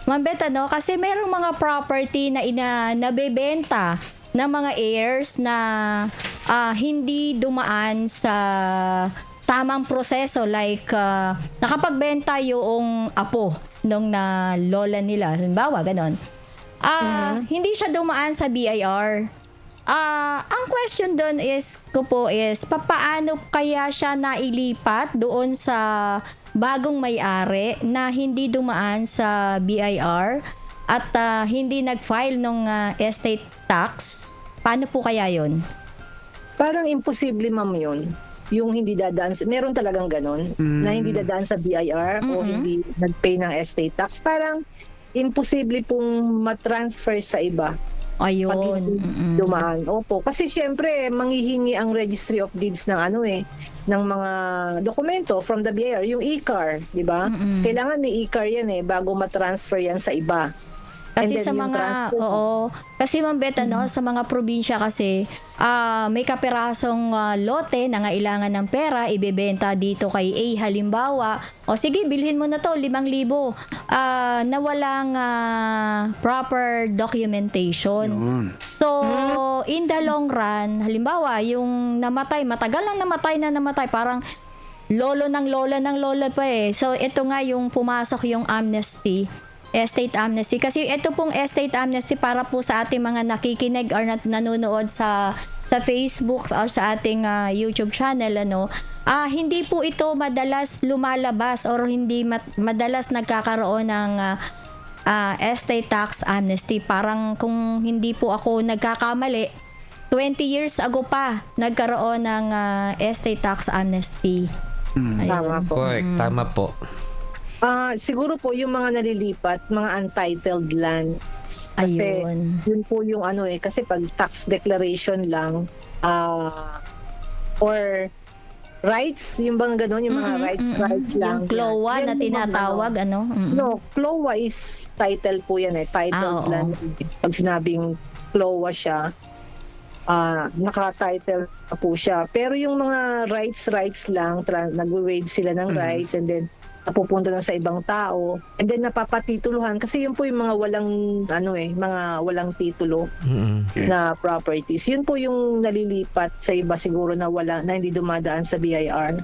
Ma'am Beth, kasi merong mga property na nabebenta ng mga heirs na hindi dumaan sa tamang proseso, like nakapagbenta yung apo nung na lola nila, halimbawa ganon. Hindi siya dumaan sa BIR. Ang question doon is papaano kaya siya nailipat doon sa bagong may-ari na hindi dumaan sa BIR at hindi nag-file ng estate tax? Paano po kaya yon? Parang imposible, ma'am, yun. Yung hindi dadaan, meron talagang ganon, na hindi dadaan sa BIR o hindi nag-pay ng estate tax. Parang imposible pong matransfer sa iba. Ayun. Pag hindi dumaan. Opo. Kasi syempre, manghihingi ang Registry of Deeds ng ng mga dokumento from the BIR, yung e-car, di ba? Kailangan may e-car yan bago matransfer yan sa iba. Kasi sa mga, kasi Ma'am Beth, sa mga probinsya kasi, may kapirasong lote na ngailangan ng pera, ibebenta dito kay A halimbawa, sige, bilhin mo na to, 5,000, na walang proper documentation. So, in the long run, halimbawa, yung namatay, matagal na namatay, parang lolo ng lola pa So, ito nga yung pumasok yung amnesty, estate amnesty. Kasi ito pong estate amnesty para po sa ating mga nakikinig or nanonood sa Facebook or sa ating YouTube channel, hindi po ito madalas lumalabas or hindi madalas nagkakaroon ng estate tax amnesty. Parang kung hindi po ako nagkakamali, 20 years ago pa nagkaroon ng estate tax amnesty. Tama po. Correct, tama po. Siguro po yung mga nalilipat, mga untitled land. Kasi yun po yung kasi pag tax declaration lang or rights, yung bang gano'n, yung mga rights lang. Yung CLOA na tinatawag, No, CLOA is title po yan titled land. Pag sinabing CLOA siya, naka-title na po siya. Pero yung mga rights lang, nagwe-waive sila ng rights and then napupunta na sa ibang tao and then napapatituluhan kasi yun po yung mga walang mga walang titulo na properties. Yun po yung nalilipat sa iba siguro na hindi dumadaan sa BIR.